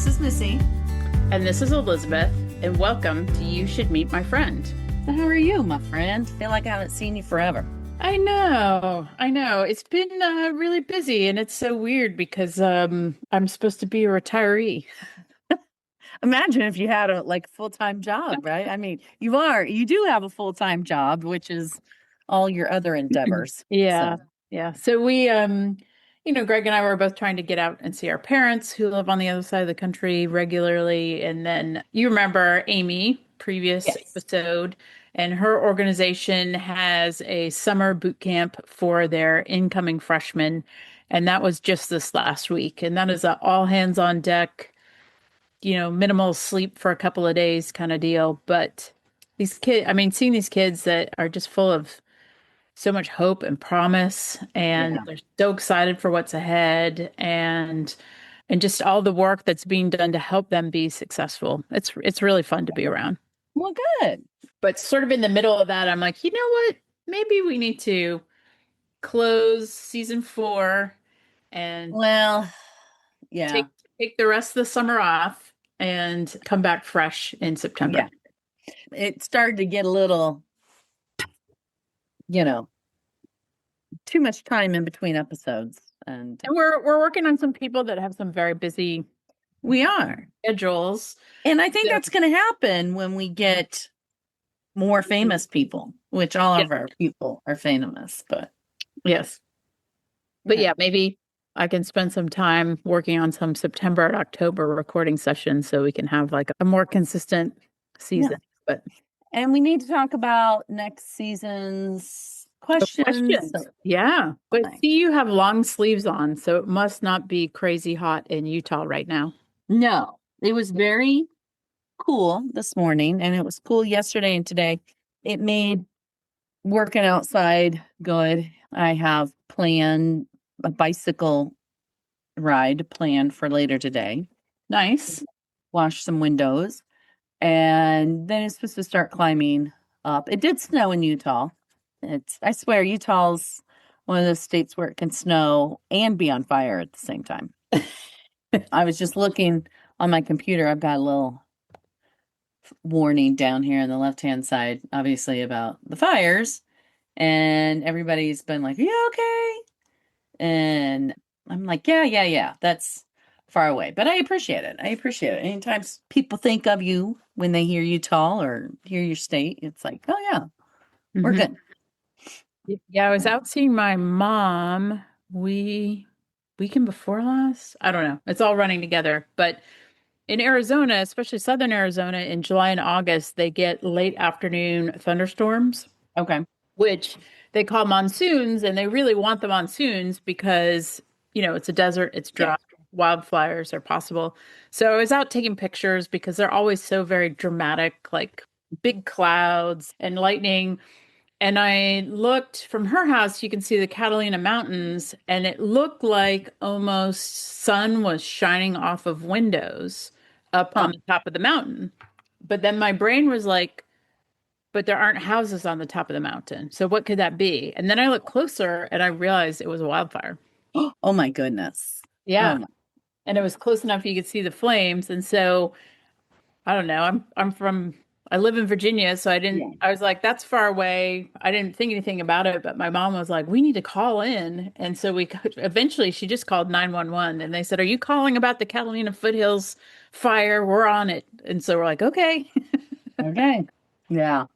This is Missy. And this is Elizabeth, and welcome to You Should Meet My Friend. So how are you, my friend? Feel like I haven't seen you forever. I know. It's been really busy, and it's so weird because I'm supposed to be a retiree. Imagine if you had a full-time job, right? I mean, you do have a full-time job, which is all your other endeavors. Yeah, So, yeah. So we, Greg and I were both trying to get out and see our parents who live on the other side of the country regularly. And then you remember Amy, previous yes. episode, and her organization has a summer boot camp for their incoming freshmen. And that was just this last week. And that is a all hands on deck, minimal sleep for a couple of days kind of deal. But these kids, I mean, seeing these kids that are just full of so much hope and promise, and Yeah. they're so excited for what's ahead, and just all the work that's being done to help them be successful. It's really fun to be around. Well, good. But sort of in the middle of that, I'm like, you know what? Maybe we need to close season 4 and Well, yeah. take the rest of the summer off and come back fresh in September. Yeah. It started to get a little, too much time in between episodes. And we're working on some people that have some very busy we are. schedules. And I think that's going to happen when we get more famous people, which all of our people are famous, but yes. But yeah, maybe I can spend some time working on some September and October recording sessions so we can have like a more consistent season. Yeah. And we need to talk about next season's questions. So, yeah. But see, you have long sleeves on, so it must not be crazy hot in Utah right now. No, it was very cool this morning, and it was cool yesterday and today. It made working outside good. I have planned a bicycle ride planned for later today. Nice. Wash some windows. And then it's supposed to start climbing up. It did snow in Utah. I swear, Utah's one of those states where it can snow and be on fire at the same time. I was just looking on my computer. I've got a little warning down here on the left-hand side, obviously, about the fires. And everybody's been like, "You okay?" And I'm like, yeah. That's far away. But I appreciate it. Anytime people think of you when they hear Utah or hear your state, it's like, oh, yeah, we're good. Yeah, I was out seeing my mom weekend before last. I don't know. It's all running together. But in Arizona, especially southern Arizona, in July and August, they get late afternoon thunderstorms. Okay. Which they call monsoons, and they really want the monsoons because, it's a desert, it's dry, wildfires are possible. So I was out taking pictures because they're always so very dramatic, like big clouds and lightning. And I looked from her house, you can see the Catalina Mountains, and it looked like almost sun was shining off of windows up on the top of the mountain. But then my brain was like, but there aren't houses on the top of the mountain. So what could that be? And then I looked closer and I realized it was a wildfire. Oh my goodness. Yeah. Oh. And it was close enough you could see the flames. And so I don't know. I live in Virginia, so I was like, that's far away. I didn't think anything about it, but my mom was like, we need to call in. And so eventually she just called 911 and they said, are you calling about the Catalina Foothills fire? We're on it. And so we're like, okay. Okay. Yeah.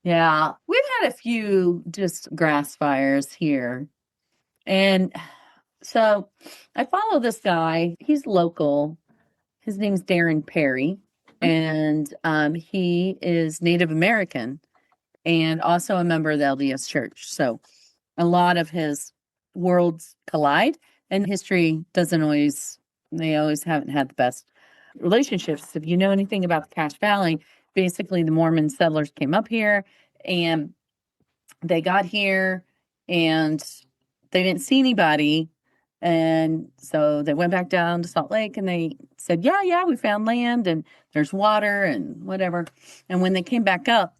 Yeah. We've had a few just grass fires here. And so I follow this guy. He's local. His name's Darren Perry. And he is Native American and also a member of the LDS Church. So a lot of his worlds collide, and history they always haven't had the best relationships. If you know anything about the Cache Valley, basically the Mormon settlers came up here and they got here and they didn't see anybody. And so they went back down to Salt Lake and they said, yeah, we found land and there's water and whatever. And when they came back up,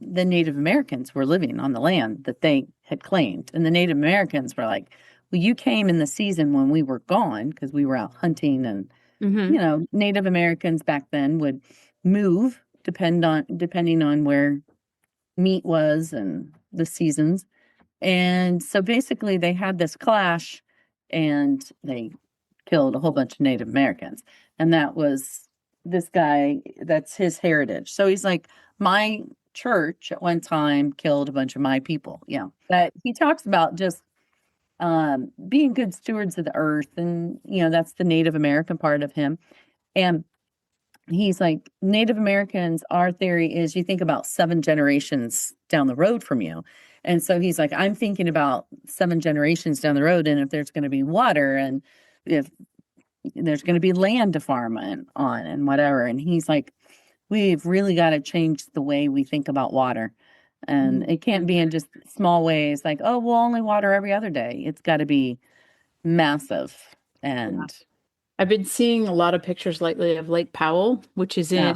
the Native Americans were living on the land that they had claimed. And the Native Americans were like, well, you came in the season when we were gone because we were out hunting and Hmm. Native Americans back then would move depending on where meat was and the seasons. And so basically they had this clash and they killed a whole bunch of Native Americans. And that was this guy, that's his heritage. So he's like, my church at one time killed a bunch of my people. Yeah. But he talks about just being good stewards of the earth. And, that's the Native American part of him. And he's like, Native Americans, our theory is you think about 7 generations down the road from you. And so he's like, I'm thinking about 7 generations down the road, and if there's going to be water and if there's going to be land to farm on and whatever. And he's like, we've really got to change the way we think about water. And it can't be in just small ways like, oh, we'll only water every other day. It's got to be massive. And I've been seeing a lot of pictures lately of Lake Powell, which is yeah,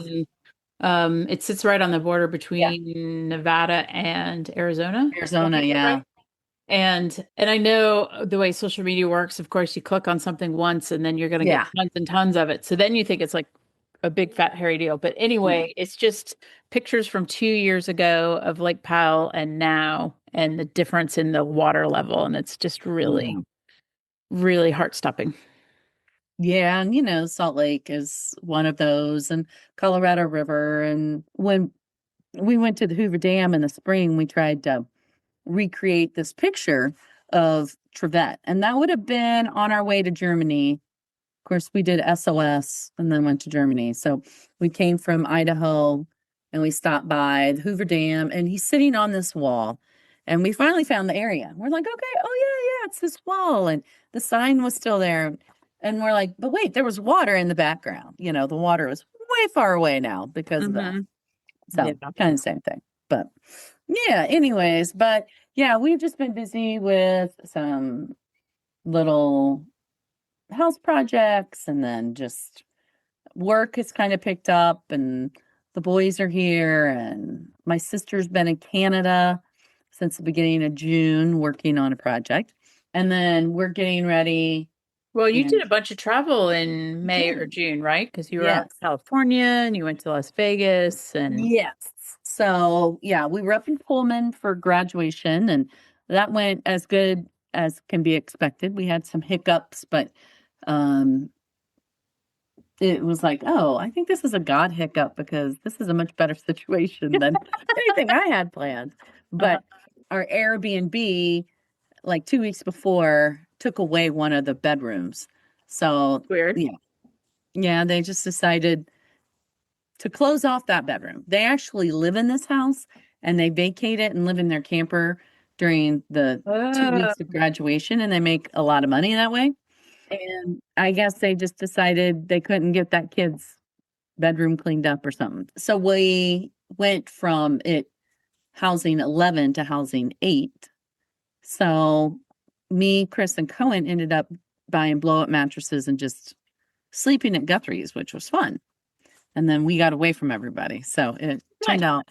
it sits right on the border yeah, between Nevada and Arizona. Did I Arizona, get that yeah, right? And I know the way social media works, of course, you click on something once and then you're going to get yeah. tons and tons of it. So then you think it's like a big fat hairy deal. But anyway, it's just pictures from 2 years ago of Lake Powell and now and the difference in the water level. And it's just really, Yeah. really heart-stopping. Yeah, and Salt Lake is one of those, and Colorado River. And when we went to the Hoover Dam in the spring, we tried to recreate this picture of Trevette, and that would have been on our way to Germany. Of course, we did SOS and then went to Germany. So we came from Idaho and we stopped by the Hoover Dam, and he's sitting on this wall. And we finally found the area. We're like, okay, oh, yeah, it's this wall. And the sign was still there. And we're like, but wait, there was water in the background. The water was way far away now because of that. Hmm. Yeah. So kind of the same thing. But yeah, anyways, but yeah, we've just been busy with some little house projects, and then just work has kind of picked up, and the boys are here, and my sister's been in Canada since the beginning of June working on a project. And then we're getting ready. Well, you did And a bunch of travel in May yeah, or June, right? Because you were out yes, in California and you went to Las Vegas and yes. So yeah, we were up in Pullman for graduation, and that went as good as can be expected. We had some hiccups, but um it was like, oh, I think this is a God hiccup because this is a much better situation than anything I had planned. uh, But our Airbnb, like 2 weeks before, took away one of the bedrooms. So, weird. yeah, yeah, they just decided to close off that bedroom. They actually live in this house and they vacate it and live in their camper during the two Uh, weeks of graduation, and they make a lot of money that way. And I guess they just decided they couldn't get that kid's bedroom cleaned up or something. So we went from it housing 11 to housing 8. So me, Chris, and Cohen ended up buying blow up mattresses and just sleeping at Guthrie's, which was fun. And then we got away from everybody. So it turned nice. out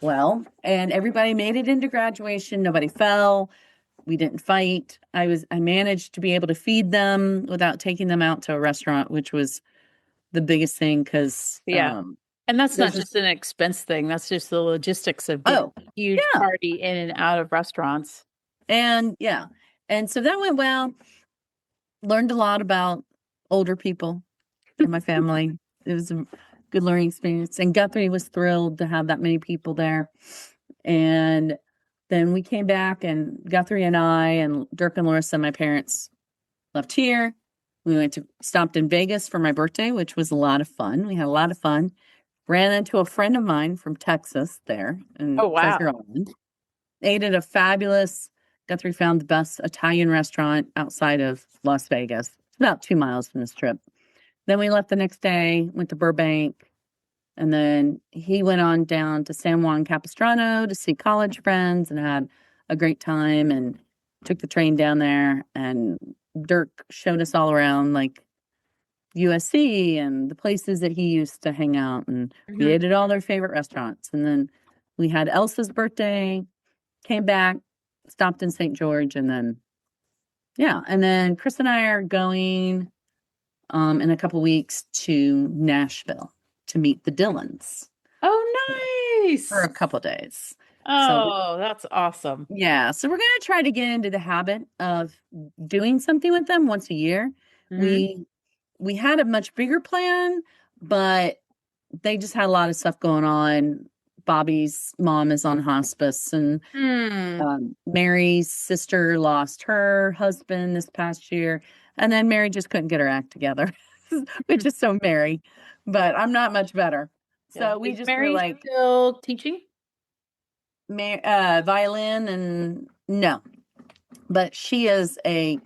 well, and everybody made it into graduation. Nobody fell. We didn't fight. I managed to be able to feed them without taking them out to a restaurant, which was the biggest thing because Yeah. And that's not there's just just an expense thing. That's just the logistics of getting oh a huge yeah, party in and out of restaurants. and yeah, and so that went well. Learned a lot about older people in my family. It was a good learning experience, and Guthrie was thrilled to have that many people there. And then we came back, and Guthrie and I and Dirk and Larissa, my parents, left here. We stopped in Vegas for my birthday, which was a lot of fun. We had a lot of fun. Ran into a friend of mine from Texas there in Oh, wow. Treasure Island. Ate at a fabulous, Guthrie found the best Italian restaurant outside of Las Vegas. It's about 2 miles from this trip. Then we left the next day, went to Burbank, and then he went on down to San Juan Capistrano to see college friends and had a great time, and took the train down there. And Dirk showed us all around like USC and the places that he used to hang out. And we Mhm. ate at all their favorite restaurants. And then we had Elsa's birthday, came back, stopped in St. George, and then, yeah. And then Chris and I are going in a couple weeks to Nashville to meet the Dylans Oh, for nice. a couple days. So Oh, that's awesome. yeah, so we're gonna try to get into the habit of doing something with them once a year. Hmm. We had a much bigger plan, but they just had a lot of stuff going on. Bobby's mom is on hospice, and Hmm. Mary's sister lost her husband this past year, and then Mary just couldn't get her act together, which is so Mary. But I'm not much better. Yeah. So we Is just were Mary like still teaching? violin, and no, but she is a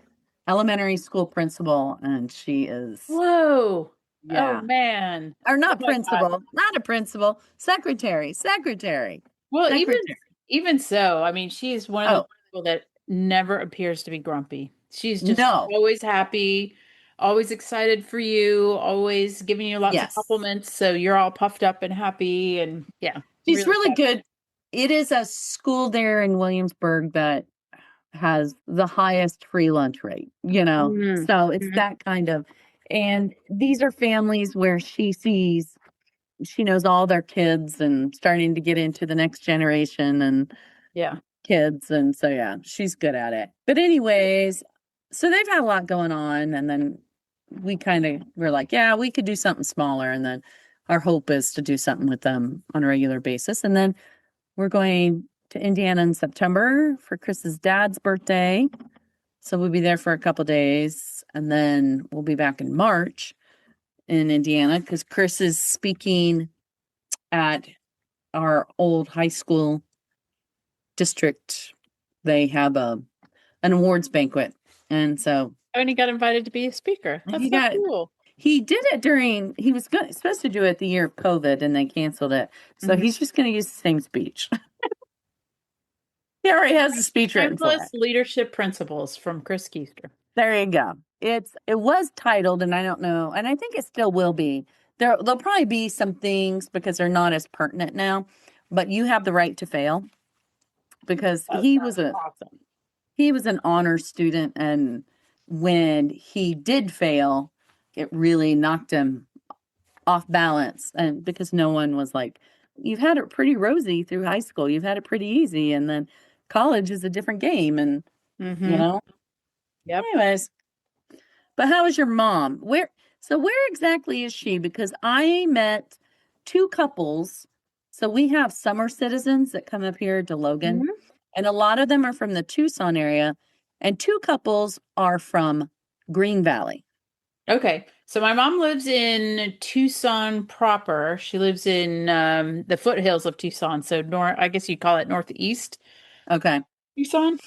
elementary school principal, and she is, Whoa. Oh, yeah, man. or Oh not my God. principal, not a principal, secretary, Well, secretary. even so, I mean, she is one of those Oh, people that never appears to be grumpy. She's just no, always happy, always excited for you, always giving you lots of yes. compliments, so you're all puffed up and happy and yeah, She's really really fun. good. It is a school there in Williamsburg that has the highest free lunch rate, you know. Mhm. So it's Mhm. that kind of, and these are families where she knows all their kids and starting to get into the next generation and Yeah. kids. And so, yeah, she's good at it. But, anyways, so they've had a lot going on. And then we kind of were like, yeah, we could do something smaller. And then our hope is to do something with them on a regular basis. And then we're going to Indiana in September for Chris's dad's birthday. So we'll be there for a couple days. And then we'll be back in March in Indiana because Chris is speaking at our old high school district. They have an awards banquet. And so Oh, and he got invited to be a speaker. That's he so got cool. he did it during he was supposed to do it the year of COVID and they canceled it. So Mhm. he's just going to use the same speech. He already has the speech written for Timeless it. leadership principles from Chris Keister. There you go. It was titled, and I don't know, and I think it still will be. There'll probably be some things because they're not as pertinent now, but you have the right to fail because Oh, that's awesome. he was an honor student, and when he did fail, it really knocked him off balance, and because no one was like, you've had it pretty rosy through high school, you've had it pretty easy, and then college is a different game, and you Mm-hmm. know. Yep. Anyways, but how is your mom? Where exactly is she? Because I met two couples. So we have summer citizens that come up here to Logan, Hmm. and a lot of them are from the Tucson area, and two couples are from Green Valley. Okay. So my mom lives in Tucson proper. She lives in the foothills of Tucson. So I guess you call it northeast Okay. Tucson.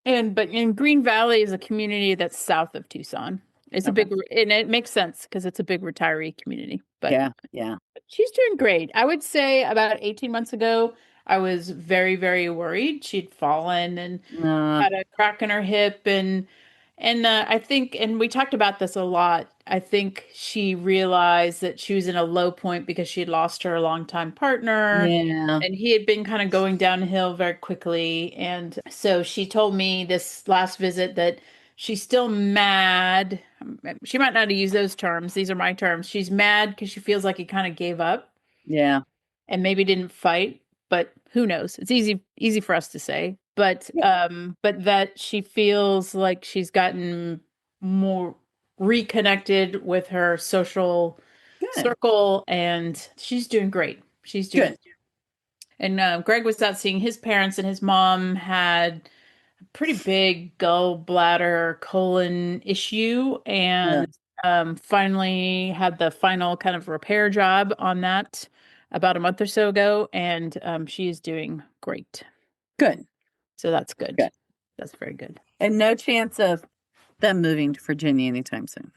But in Green Valley is a community that's south of Tucson. It's a Okay. big, and it makes sense because it's a big retiree community. But Yeah. Yeah. she's doing great. I would say about 18 months ago, I was very, very worried. She'd fallen and Uh, had a crack in her hip and I think and we talked about this a lot. I think she realized that she was in a low point because she had lost her longtime partner yeah. and he had been kind of going downhill very quickly. And so she told me this last visit that she's still mad. She might not use those terms. These are my terms. She's mad because she feels like he kind of gave up Yeah. and maybe didn't fight, but who knows? It's easy for us to say. Yeah. But that she feels like she's gotten more reconnected with her social Good. circle and she's doing great. She's doing Good. and Greg was out seeing his parents and his mom had a pretty big gallbladder colon issue Yeah. and finally had the final kind of repair job on that about a month or so ago and she is doing great. Good. So that's good. Good. That's very good. And no chance of them moving to Virginia anytime soon.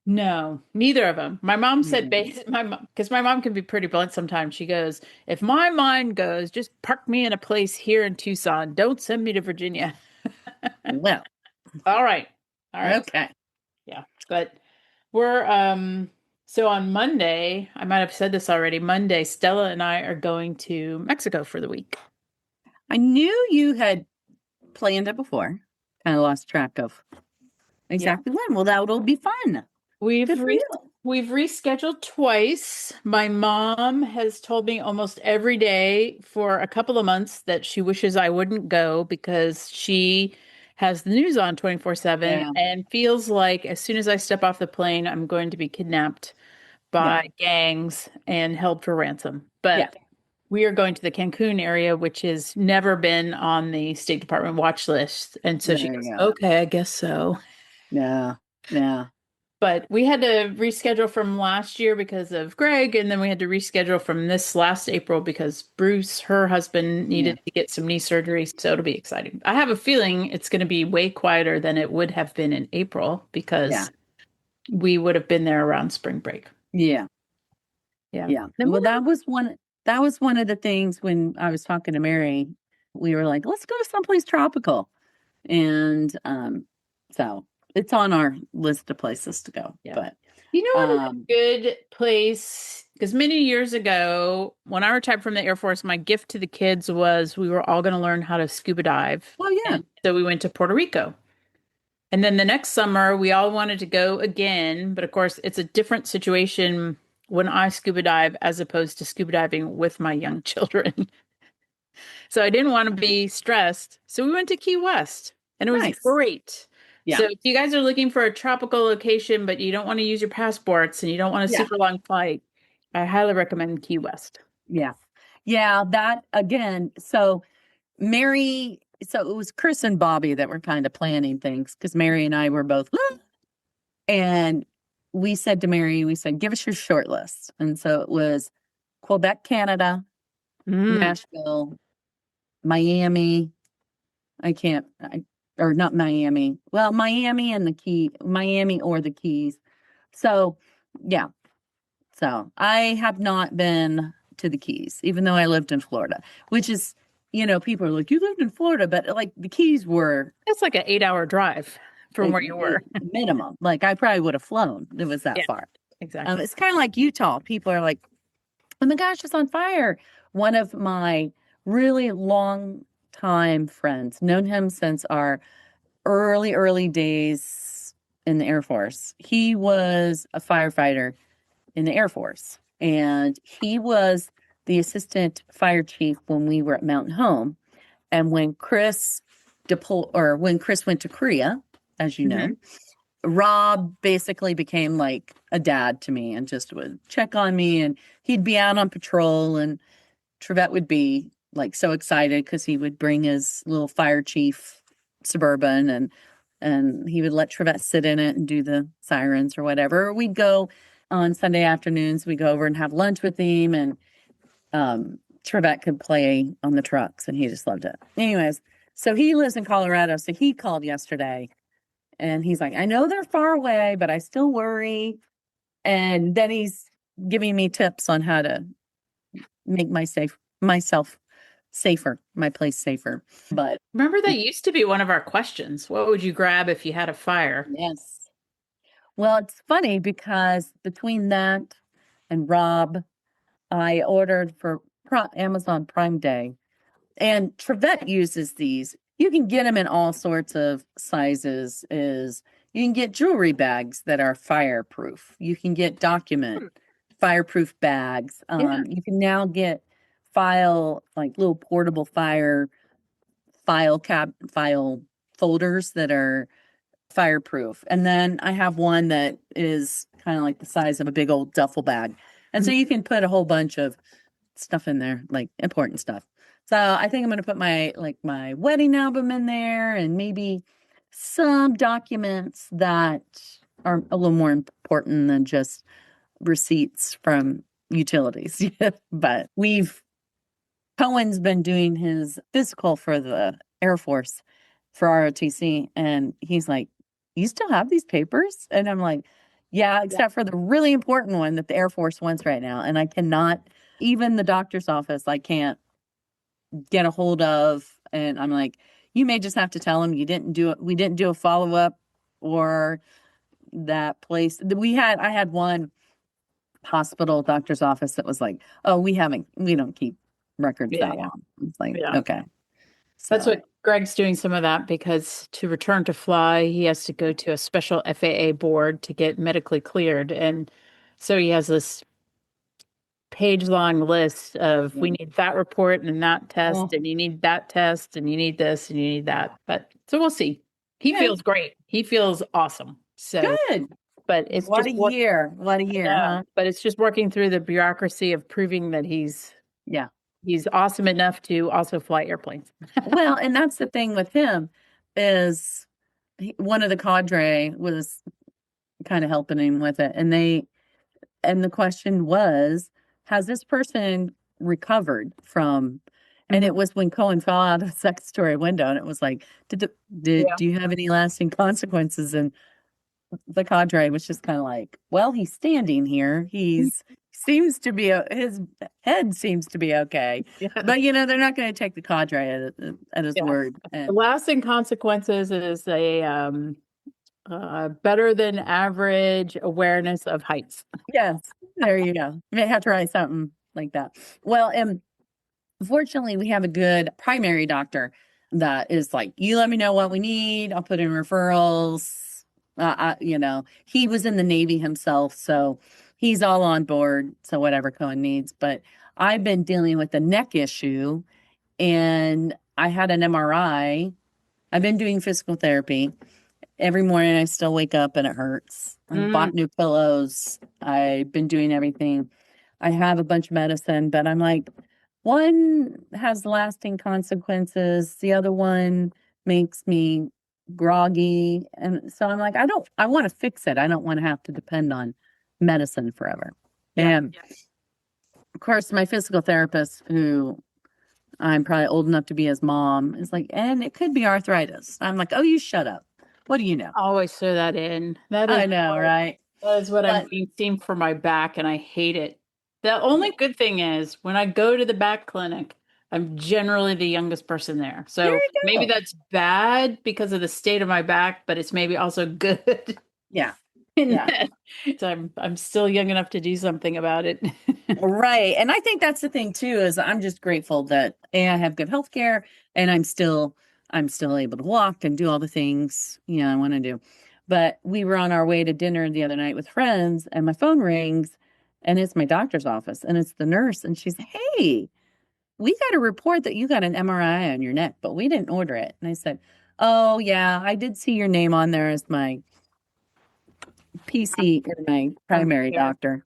No, neither of them. My mom said, Mm. my mom, because my mom can be pretty blunt sometimes. She goes, if my mind goes, just park me in a place here in Tucson. Don't send me to Virginia. Well, All right. All right. okay. Yeah. But we're, so on Monday, I might have said this already. Monday, Stella and I are going to Mexico for the week. I knew you had planned it before. Kind of lost track of Yeah. exactly when. Well, that'll be fun. We've Good for you. we've rescheduled twice. My mom has told me almost every day for a couple of months that she wishes I wouldn't go because she has the news on 24/7 Yeah. and feels like as soon as I step off the plane, I'm going to be kidnapped Yeah. by gangs and held for ransom. Yeah. But we are going to the Cancun area, which has never been on the State Department watch list. And so she There goes, you go. okay, I guess so. Yeah. Yeah. But we had to reschedule from last year because of Greg, and then we had to reschedule from this last April because Bruce, her husband, Yeah. needed to get some knee surgery. So it'll be exciting. I have a feeling it's going to be way quieter than it would have been in April Yeah. because we would have been there around spring break. Yeah. Yeah. Yeah. Then Well, we'll that was one of the things when I was talking to Mary, we were like, let's go to someplace tropical. And so it's on our list of places to go. Yeah. But You know what is a good place? Because many years ago, when I retired from the Air Force, my gift to the kids was we were all going to learn how to scuba dive. oh yeah. And so we went to Puerto Rico. And then the next summer, we all wanted to go again. But of course, it's a different situation when I scuba dive as opposed to scuba diving with my young children. So I didn't want to be stressed. So we went to Key West and it was Nice. great. Yeah. So if you guys are looking for a tropical location, but you don't want to use your passports and you don't want a Yeah. super long flight, I highly recommend Key West. Yeah. Yeah. That again. So it was Chris and Bobby that were kind of planning things because Mary and I were both, and we said to Mary, we said, give us your short list. And so it was Quebec, Canada, Nashville, Miami. Or not Miami. Well, Miami or the Keys. So, yeah. So I have not been to the Keys, even though I lived in Florida, which is, people are like, you lived in Florida, but like the Keys were It's like an 8-hour drive from where you were. minimum. Like I probably would have flown. It was that Yeah, far. exactly. It's kind of like Utah. People are like, oh my gosh, it's on fire. One of my really long time friends, known him since our early days in the Air Force. He was a firefighter in the Air Force, and he was the assistant fire chief when we were at Mountain Home. And when Chris went to Korea, as you know, Rob basically became like a dad to me and just would check on me, and he'd be out on patrol, and Trevette would be like so excited because he would bring his little fire chief Suburban, and he would let Trevette sit in it and do the sirens or whatever. We'd go on Sunday afternoons, we'd go over and have lunch with him, and Trevette could play on the trucks, and he just loved it. Anyways, so he lives in Colorado, so he called yesterday, and he's like, I know they're far away, but I still worry. And then he's giving me tips on how to make myself safer, my place safer. But Remember that used to be one of our questions. What would you grab if you had a fire? yes. Well, it's funny because between that and Rob, I ordered for Amazon Prime Day, and Trevette uses these. You can get them in all sorts of sizes. You can get jewelry bags that are fireproof. You can get fireproof bags. Yeah. You can now get like little portable file folders that are fireproof. And then I have one that is kind of like the size of a big old duffel bag. And so you can put a whole bunch of stuff in there, like important stuff. So I think I'm going to put my wedding album in there, and maybe some documents that are a little more important than just receipts from utilities. But Cohen's been doing his physical for the Air Force for ROTC, and he's like, you still have these papers? And I'm like, yeah, except for the really important one that the Air Force wants right now. And I cannot, even the doctor's office, I can't get a hold of. And I'm like, you may just have to tell him you didn't do it. We didn't do a follow-up, or that place. I had one hospital doctor's office that was like, oh, we don't keep records that long. It's like, Yeah. okay. That's So, what Greg's doing some of that because to return to fly, he has to go to a special FAA board to get medically cleared. And so he has this page-long list of we need that report and that test, Oh, and you need that test, and you need this, and you need that. But so we'll see. He yeah, feels great. He feels awesome. So, good. but it's What just a what year. What a year, yeah, huh? but it's just working through the bureaucracy of proving that Yeah. he's awesome enough to also fly airplanes. Well, and that's the thing with him is one of the cadre was kind of helping him with it. And the question was, has this person recovered from, and Mhm. it was when Cohen fell out of the second story window and it was like, Yeah. do you have any lasting consequences? And the cadre was just kind of like, well, he's standing here. Seems to be, his head seems to be okay. Yeah. But, they're not going to take the cadre at his Yeah. word. The And lasting consequences is a better than average awareness of heights. yes, there you go. You may have to write something like that. Well, and fortunately, we have a good primary doctor that is like, you let me know what we need. I'll put in referrals. He was in the Navy himself, so he's all on board. So whatever Cohen needs. But I've been dealing with a neck issue and I had an MRI. I've been doing physical therapy. Every morning I still wake up and it hurts. I Mm, bought new pillows. I've been doing everything. I have a bunch of medicine, but I'm like, one has lasting consequences. The other one makes me groggy. And so I'm like, I want to fix it. I don't want to have to depend on medicine forever. yeah. And of course, my physical therapist, who I'm probably old enough to be his mom, is like, and it could be arthritis. I'm like, oh, you shut up. What do you know? Always throw that in. I know, right? That is what I'm But being seen for my back, and I hate it. The only good thing is when I go to the back clinic, I'm generally the youngest person there. there So you maybe go. that's bad because of the state of my back, but it's maybe also good Yeah. in Yeah. that so I'm still young enough to do something about it. Right. And I think that's the thing too, is I'm just grateful that A, I have good health care and I'm still able to walk and do all the things, I want to do. But we were on our way to dinner the other night with friends and my phone rings and it's my doctor's office and it's the nurse and she's, hey, we got a report that you got an MRI on your neck, but we didn't order it. And I said, oh yeah, I did see your name on there as my PC or my primary Yeah. doctor.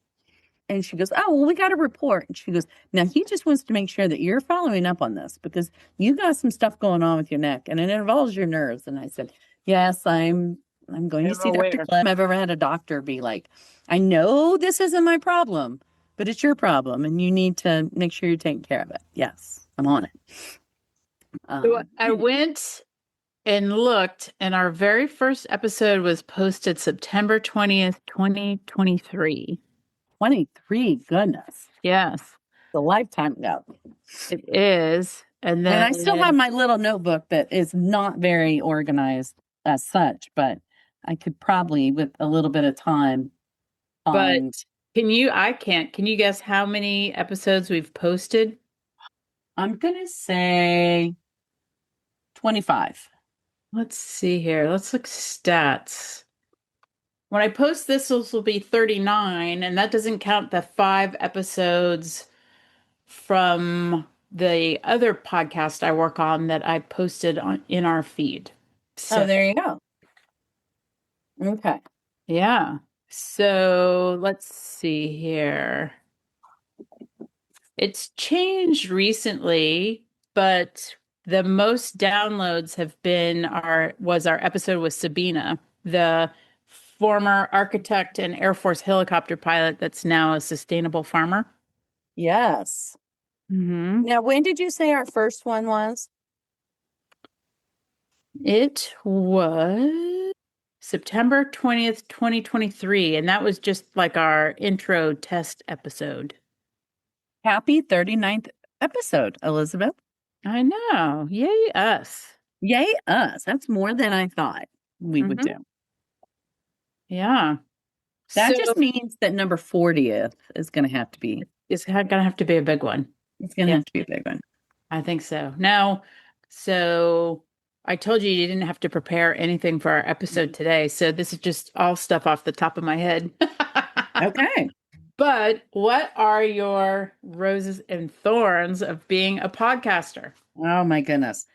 And she goes, oh, well, we got a report. And she goes, now he just wants to make sure that you're following up on this because you got some stuff going on with your neck and it involves your nerves. And I said, yes, I'm going to I'm see Dr. aware. Clem. I've ever had a doctor be like, I know this isn't my problem, but it's your problem and you need to make sure you're taking care of it. Yes, I'm on it. So Um, I went and looked, and our very first episode was posted September 20th, 2023. 23, goodness, Yes, a lifetime ago. it is. And And I still have then, my little notebook that is not very organized as such, but I could probably, with a little bit of time, but find. can you guess how many episodes we've posted? I'm gonna say 25. Let's see here. Let's look stats. When I post this will be 39, and that doesn't count the 5 episodes from the other podcast I work on that I posted on in our feed. Oh, So, there you go. Okay. yeah. So, let's see here. It's changed recently, but the most downloads have been our episode with Sabina, the former architect and Air Force helicopter pilot that's now a sustainable farmer. Yes. Hmm. Now, when did you say our first one was? It was September 20th, 2023, and that was just like our intro test episode. Happy 39th episode, Elizabeth. I know. Yay, us. Yay, us. That's more than I thought we would Hmm. do. Yeah. That So just means that number 40th is going to have to be, gonna have to be a big one. it's going to Yeah, have to be a big one. I think so. Now, so I told you didn't have to prepare anything for our episode today, so this is just all stuff off the top of my head. Okay. But what are your roses and thorns of being a podcaster? Oh my goodness.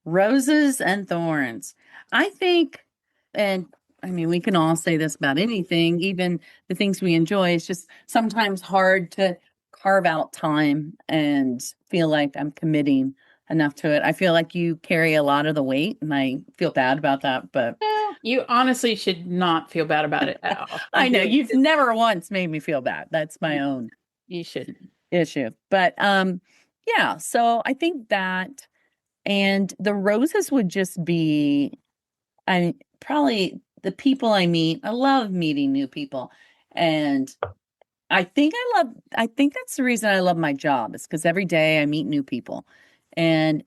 Roses and thorns. I think, and I mean, we can all say this about anything, even the things we enjoy. It's just sometimes hard to carve out time and feel like I'm committing enough to it. I feel like you carry a lot of the weight, and I feel bad about that, but You honestly should not feel bad about it at all. I Like know you've never once made me feel bad. That's my own you shouldn't. issue. But yeah, so I think that, and the roses would just be, I probably the people I meet. I love meeting new people. And I think that's the reason I love my job, is because every day I meet new people. And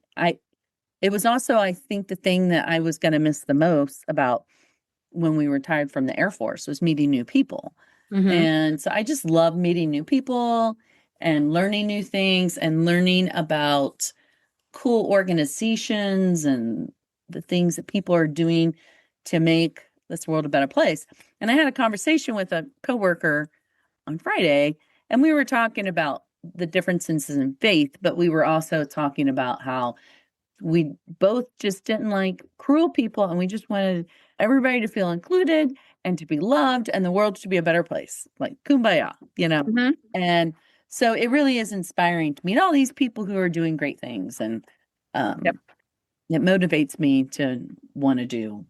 it was also, I think, the thing that I was going to miss the most about when we retired from the Air Force was meeting new people. Hmm. And so I just love meeting new people and learning new things and learning about cool organizations and the things that people are doing to make this world a better place. And I had a conversation with a coworker on Friday, and we were talking about the differences in faith, but we were also talking about how we both just didn't like cruel people, and we just wanted everybody to feel included and to be loved and the world to be a better place, like kumbaya, you know. Hmm. And so it really is inspiring to meet all these people who are doing great things, and Yep. it motivates me to want to do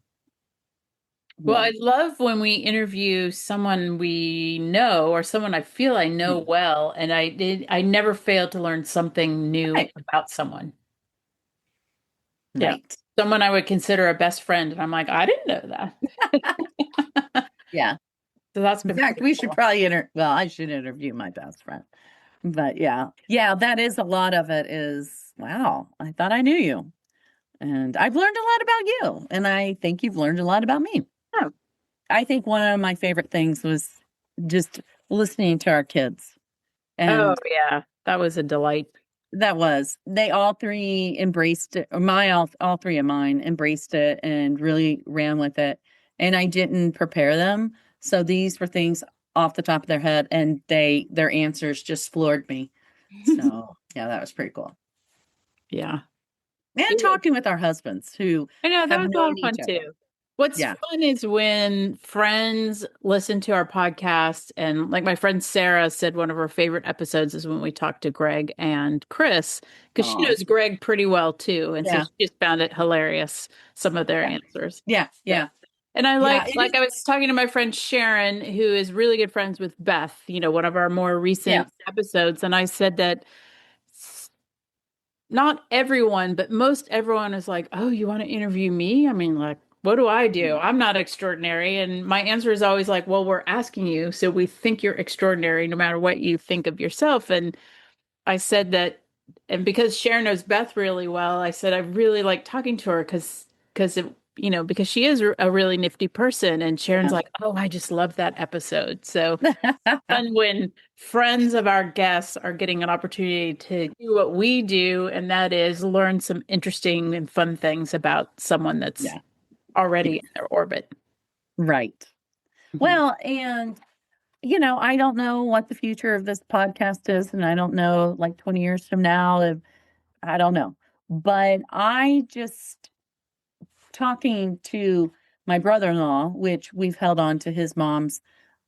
Well, more. I love when we interview someone we know or someone I feel I know well, and I never fail to learn something new Right, about someone. Yeah. right. Someone I would consider a best friend, and I'm like, I didn't know that. Yeah. So that's In been fact, pretty we should cool. probably well, I should interview my best friend. But yeah. Yeah, that is a lot of it is, wow, I thought I knew you. And I've learned a lot about you. And I think you've learned a lot about me. Oh, I think one of my favorite things was just listening to our kids. oh And yeah, that was a delight. they all three embraced it, or all three of mine embraced it and really ran with it. And I didn't prepare them. So these were things off the top of their head, and their answers just floored me. So yeah, that was pretty cool. Yeah. And talking with our husbands who I know that have was a lot known of each fun other. too. What's Yeah. fun is when friends listen to our podcast, and like my friend Sarah said, one of her favorite episodes is when we talked to Greg and Chris, because she Oh, knows Greg pretty well too, and so yeah. she just found it hilarious, some of their Yeah. answers. Yeah. Yeah. Yeah. And I Yeah. It like is. I was talking to my friend Sharon, who is really good friends with Beth, one of our more Yeah. recent episodes, and I said that not everyone, but most everyone is like, "Oh, you want to interview me?" I mean, like, what do I do? I'm not extraordinary. And my answer is always like, "Well, we're asking you, so we think you're extraordinary no matter what you think of yourself." And I said that, and because Sharon knows Beth really well, I said I really like talking to her because she is a really nifty person. And Sharon's Yeah. like, "Oh, I just love that episode." So fun when friends of our guests are getting an opportunity to do what we do, and that is learn some interesting and fun things about someone that's Yeah. already in their orbit. Right. Mhm. Well, and I don't know what the future of this podcast is, and I don't know, like 20 years from now, if I don't know. But I just talking to my brother-in-law, which we've held on to his mom's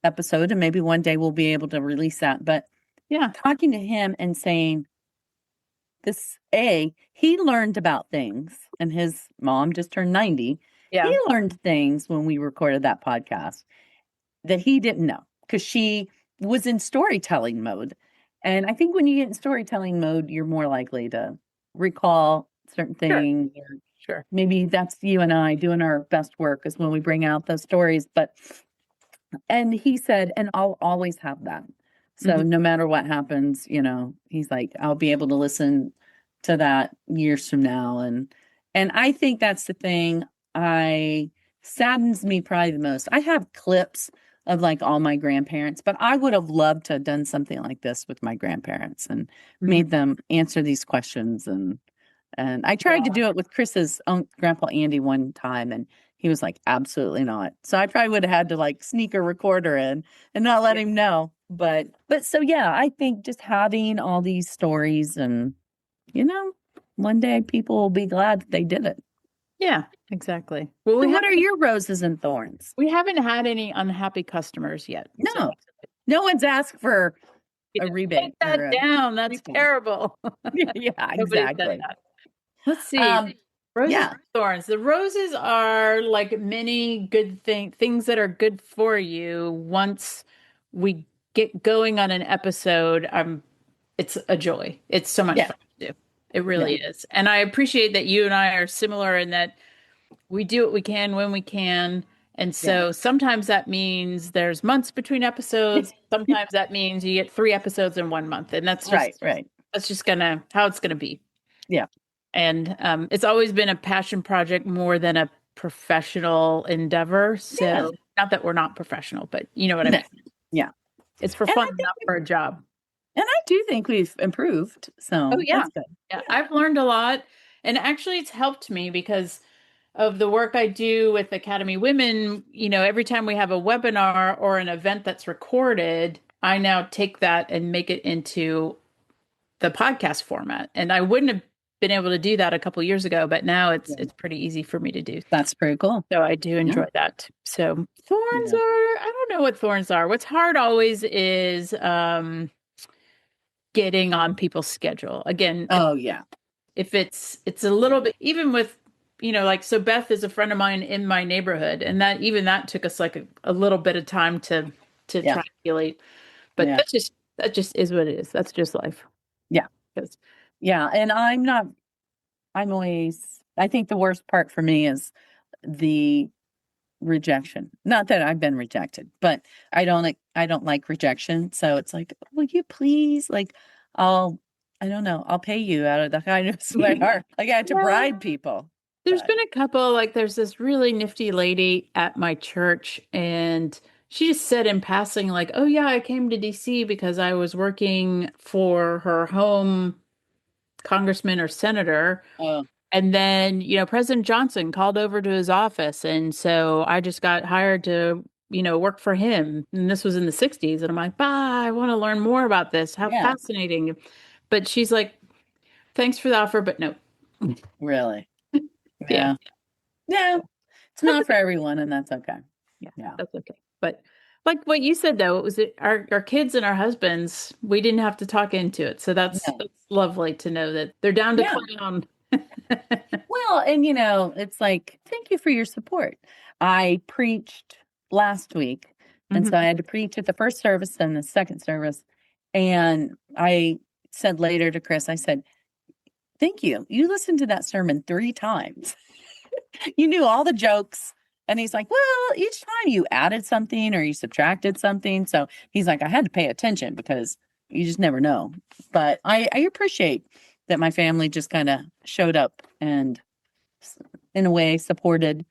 episode, and maybe one day we'll be able to release that. But Yeah, talking to him and saying he learned about things, and his mom just turned 90. He yeah. learned things when we recorded that podcast that he didn't know, because she was in storytelling mode. And I think when you get in storytelling mode, you're more likely to recall certain Sure, things. Or sure. maybe that's you and I doing our best work, is when we bring out those stories. And he said, and I'll always have that. So Hmm. no matter what happens, he's like, I'll be able to listen to that years from now. And I think that's the thing I saddens me probably the most. I have clips of like all my grandparents, but I would have loved to have done something like this with my grandparents and Hmm. made them answer these questions. And And I tried to do it with Chris's grandpa Andy one time, and he was like, absolutely not. So I probably would have had to like sneak a recorder in and not let him know. But so yeah, I think just having all these stories and, one day people will be glad that they did it. Yeah, exactly. Well, So what are your roses and thorns? we haven't had any unhappy customers yet. No, no one's asked for a rebate. Take that down. That's refund. terrible. Yeah, Nobody's done exactly. that. Let's see. Roses yeah. and thorns. The roses are like many good things that are good for you. Once we get going on an episode, it's a joy. It's so much fun to do. It really is. And I appreciate that you and I are similar in that we do what we can when we can. And so sometimes that means there's months between episodes. Sometimes that means you get 3 episodes in 1 month. And that's just right. That's just how it's gonna be. Yeah. And it's always been a passion project more than a professional endeavor. So not that we're not professional, but you know what I mean? Yeah. It's for fun, not for a job. And I do think we've improved. So that's good. Yeah, I've learned a lot. And actually it's helped me because of the work I do with Academy Women. Every time we have a webinar or an event that's recorded, I now take that and make it into the podcast format. And I wouldn't have been able to do that a couple of years ago, but now it's pretty easy for me to do. That's pretty cool. So I do enjoy that. So thorns I don't know what thorns are. What's hard always is getting on people's schedule. Again, if it's a little bit, even with, like, so Beth is a friend of mine in my neighborhood, and that took us like a little bit of time to triangulate. But that just is what it is. That's just life. Yeah. And I think the worst part for me is the rejection. Not that I've been rejected, but I don't like rejection. So it's like, will you please, like, I don't know, I'll pay you out of the kindness of my heart. Like I had to bribe people. There's been a couple, like there's this really nifty lady at my church, and she just said in passing, like, oh yeah, I came to DC because I was working for her home congressman or senator. Oh. And then, President Johnson called over to his office. And so I just got hired to, work for him. And this was in the 60s. And I'm like, I want to learn more about this. How fascinating. But she's like, thanks for the offer, but no. Really? Yeah. It's not for everyone, and that's okay. Yeah, that's okay. But like what you said, though, it was our kids and our husbands, we didn't have to talk into it. So that's lovely to know that they're down to clown. Well, and it's like, thank you for your support. I preached last week, and so I had to preach at the first service and the second service. And I said later to Chris, I said, thank you. You listened to that sermon 3 times. You knew all the jokes. And he's like, well, each time you added something or you subtracted something. So he's like, I had to pay attention because you just never know. But I appreciate that my family just kind of showed up and in a way supported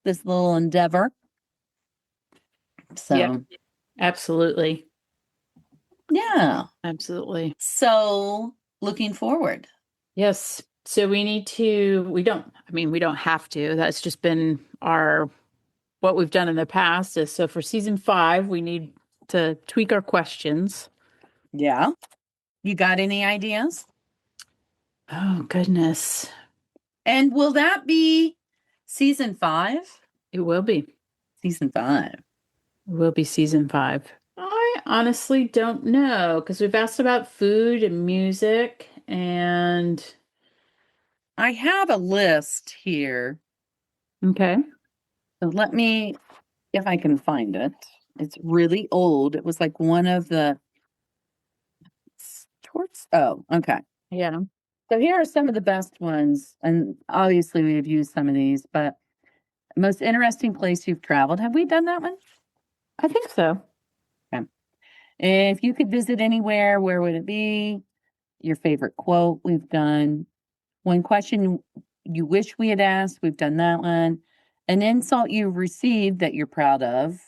this little endeavor. So yeah, absolutely. Yeah, absolutely. So looking forward. Yes. So we don't have to. That's just been what we've done in the past is, so for season 5, we need to tweak our questions. Yeah. You got any ideas? Oh, goodness. And will that be season 5? It will be. Season 5. It will be season 5. I honestly don't know, because we've asked about food and music, and I have a list here. Okay. So let me, if I can find it. It's really old. It was like one of the Oh, okay. Yeah. So here are some of the best ones. And obviously we've used some of these, but most interesting place you've traveled. Have we done that one? I think so. Okay. If you could visit anywhere, where would it be? Your favorite quote, we've done. One question you wish we had asked, we've done that one. An insult you received that you're proud of,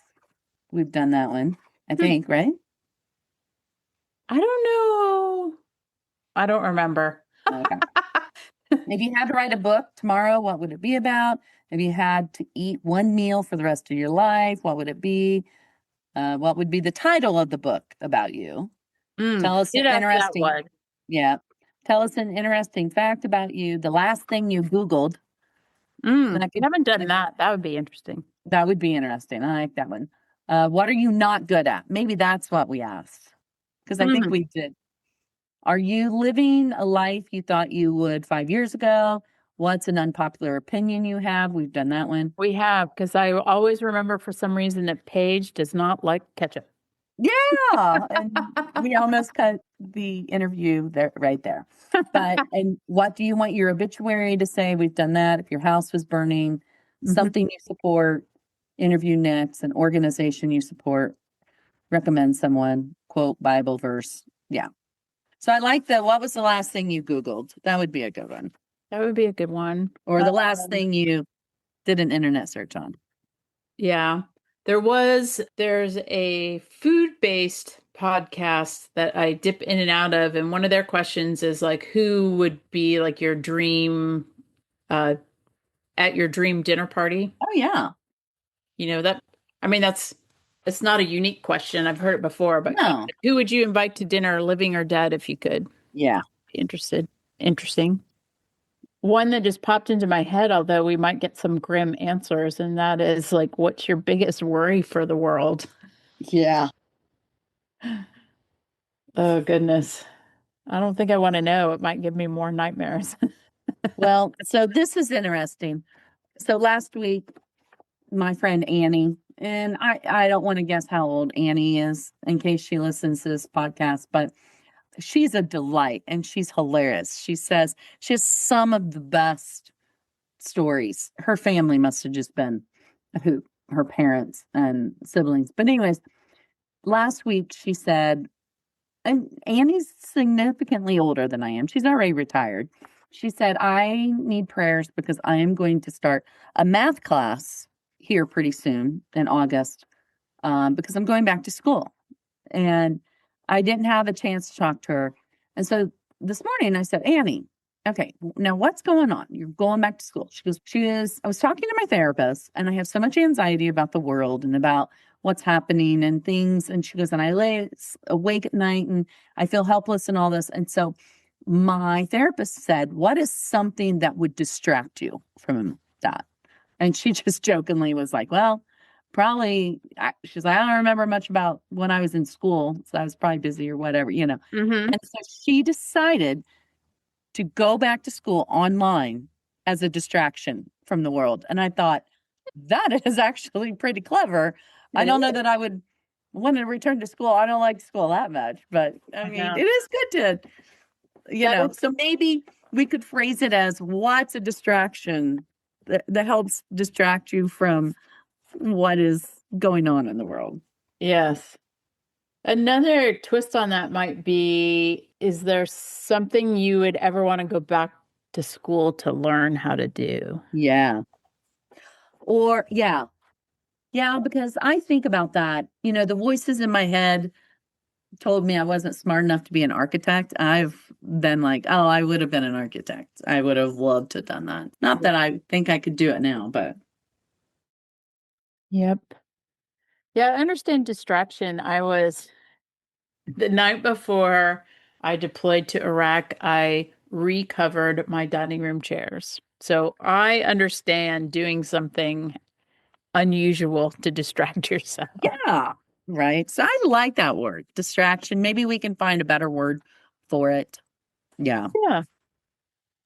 we've done that one, I think, right? I don't know. I don't remember. Okay. If you had to write a book tomorrow, what would it be about? If you had to eat one meal for the rest of your life, what would it be? What would be the title of the book about you? Mm, Tell us did an ask that interesting, one. yeah. Tell us an interesting fact about you. The last thing you Googled. Mm, That we could, haven't done that. That would be interesting. that would be interesting. I like that one. What are you not good at? Maybe that's what we asked. Because I think Mm, we did. Are you living a life you thought you would 5 years ago? What's an unpopular opinion you have? We've done that one. we have, because I always remember for some reason that Paige does not like ketchup. Yeah, and we almost cut the interview there right there. But and what do you want your obituary to say? We've done that. If your house was burning, Mhm. something you support, interview next, an organization you support, recommend someone, quote, Bible verse. Yeah. So I like the what was the last thing you Googled? That would be a good one. That would be a good one. Or the last thing you did an internet search on. Yeah. There's a food-based podcast that I dip in and out of, and one of their questions is like, who would be like your dream uh at your dream dinner party? Oh yeah. You know, that I mean that's it's not a unique question. I've heard it before, but No. who would you invite to dinner, living or dead, if you could Yeah. be interested? Interesting. One that just popped into my head, although we might get some grim answers, and that is like, what's your biggest worry for the world? Yeah. Oh, goodness. I don't think I want to know. It might give me more nightmares. Well, so this is interesting. So last week, my friend Annie, and I don't want to guess how old Annie is in case she listens to this podcast, but she's a delight and she's hilarious. She says she has some of the best stories. Her family must have just been a hoot, her parents and siblings. But, anyways, last week she said, and Annie's significantly older than I am. She's already retired. She said, I need prayers because I am going to start a math class here pretty soon in August because I'm going back to school. And I didn't have a chance to talk to her. And so this morning I said, Annie, okay, now what's going on? You're going back to school. I was talking to my therapist and I have so much anxiety about the world and about what's happening and things. And she goes, and I lay awake at night and I feel helpless and all this. And so my therapist said, what is something that would distract you from that? And she just jokingly was like, well, probably, she's like, I don't remember much about when I was in school. So I was probably busy or whatever, you know. Hmm. And so she decided to go back to school online as a distraction from the world. And I thought, that is actually pretty clever. I It don't know is. that I would want to return to school. I don't like school that much, but I I mean, know. it is good to, That is, so maybe we could phrase it as what's a distraction that helps distract you from what is going on in the world. yes. Another twist on that might be, is there something you would ever want to go back to school to learn how to do? Yeah. Or, yeah. Yeah, because I think about that. The voices in my head told me I wasn't smart enough to be an architect. I've been like, oh, I would have been an architect. I would have loved to have done that. Not that I think I could do it now, but Yep. Yeah, I understand distraction. I was the night before I deployed to Iraq, I recovered my dining room chairs. So I understand doing something unusual to distract yourself. yeah. Right. So I like that word, distraction. Maybe we can find a better word for it. Yeah. Yeah.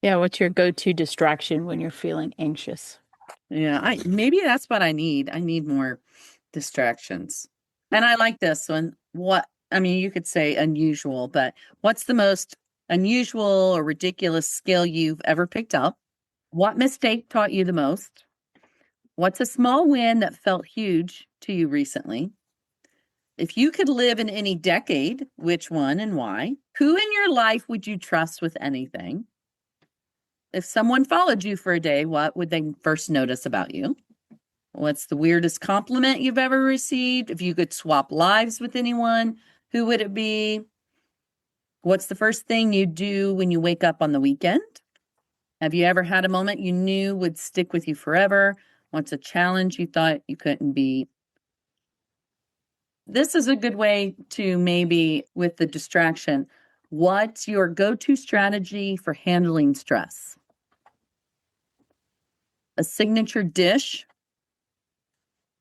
Yeah. What's your go-to distraction when you're feeling anxious? Yeah. Maybe that's what I need. I need more distractions. And I like this one. I mean, you could say unusual, but what's the most unusual or ridiculous skill you've ever picked up? What mistake taught you the most? What's a small win that felt huge to you recently? If you could live in any decade, which one and why? Who in your life would you trust with anything? If someone followed you for a day, what would they first notice about you? What's the weirdest compliment you've ever received? If you could swap lives with anyone, who would it be? What's the first thing you do when you wake up on the weekend? Have you ever had a moment you knew would stick with you forever? What's a challenge you thought you couldn't beat? This is a good way to maybe with the distraction. What's your go-to strategy for handling stress? A signature dish?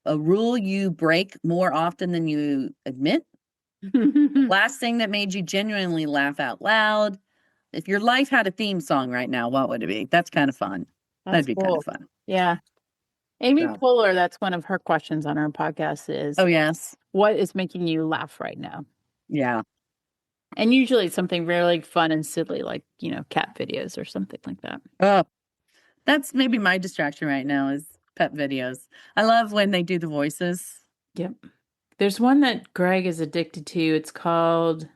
A rule you break more often than you admit? Last thing that made you genuinely laugh out loud? If your life had a theme song right now, what would it be? That's kind of fun. That's That'd be kind cool. of fun. Yeah. Amy Yeah. Poehler, that's one of her questions on our podcast is, Oh, yes. what is making you laugh right now? Yeah. And usually it's something really fun and silly, like, cat videos or something like that. Oh, that's maybe my distraction right now is pet videos. I love when they do the voices. Yep. There's one that Greg is addicted to. It's called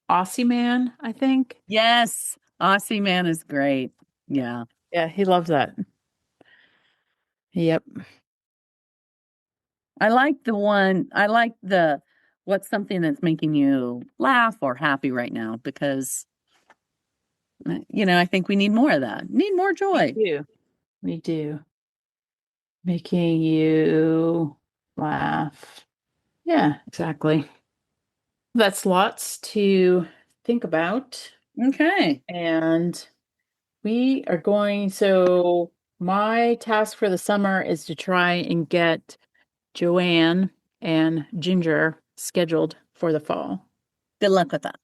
Aussie Man, I think. Yes. Aussie Man is great. Yeah. Yeah, he loves that. Yep. I like the what's something that's making you laugh or happy right now because, I think we need more of that. Need more joy. We do. Making you laugh. Yeah, exactly. That's lots to think about. Okay. And so my task for the summer is to try and get Joanne and Ginger scheduled for the fall. Good luck with that.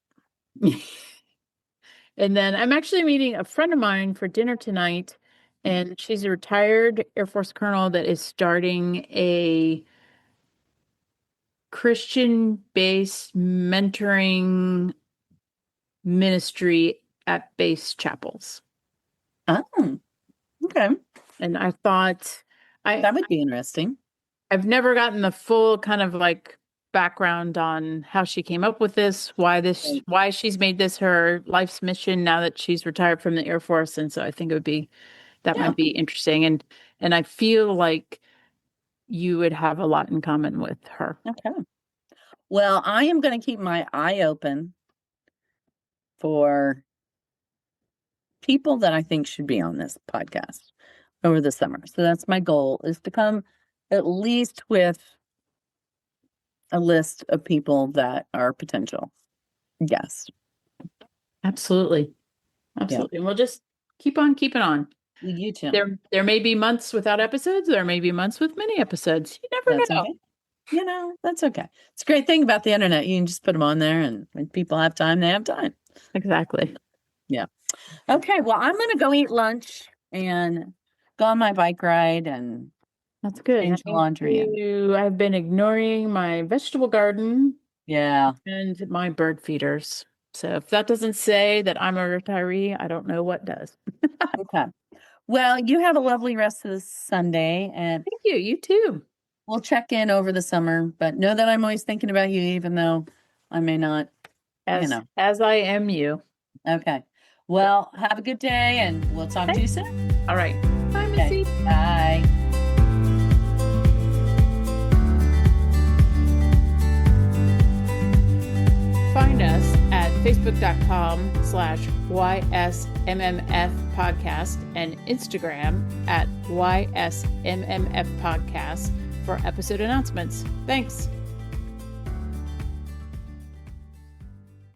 And then I'm actually meeting a friend of mine for dinner tonight, and she's a retired Air Force colonel that is starting a Christian-based mentoring ministry at base chapels. Oh, okay. And I thought That would be interesting. I've never gotten the full kind of like background on how she came up with this, why she's made this her life's mission now that she's retired from the Air Force. And so I think that might be interesting. And I feel like you would have a lot in common with her. Okay. Well, I am going to keep my eye open for people that I think should be on this podcast over the summer. So that's my goal, is to come at least with a list of people that are potential guests. Absolutely. Absolutely. And we'll just keep on keeping on. You too. There may be months without episodes. There may be months with many episodes. You never know. Okay. That's okay. It's a great thing about the internet. You can just put them on there, and when people have time, they have time. Exactly. Yeah. Okay. Well, I'm going to go eat lunch and go on my bike ride, and that's good. Change the laundry. I've been ignoring my vegetable garden. Yeah. And my bird feeders. So if that doesn't say that I'm a retiree, I don't know what does. Okay. Well, you have a lovely rest of the Sunday, and thank you. You too. We'll check in over the summer, but know that I'm always thinking about you, even though I may not, as I am you. Okay. Well, have a good day, and we'll talk to you soon. All right. Bye, Missy. Bye. Find us at facebook.com/YSMMF podcast and Instagram at YSMMF podcast for episode announcements. Thanks.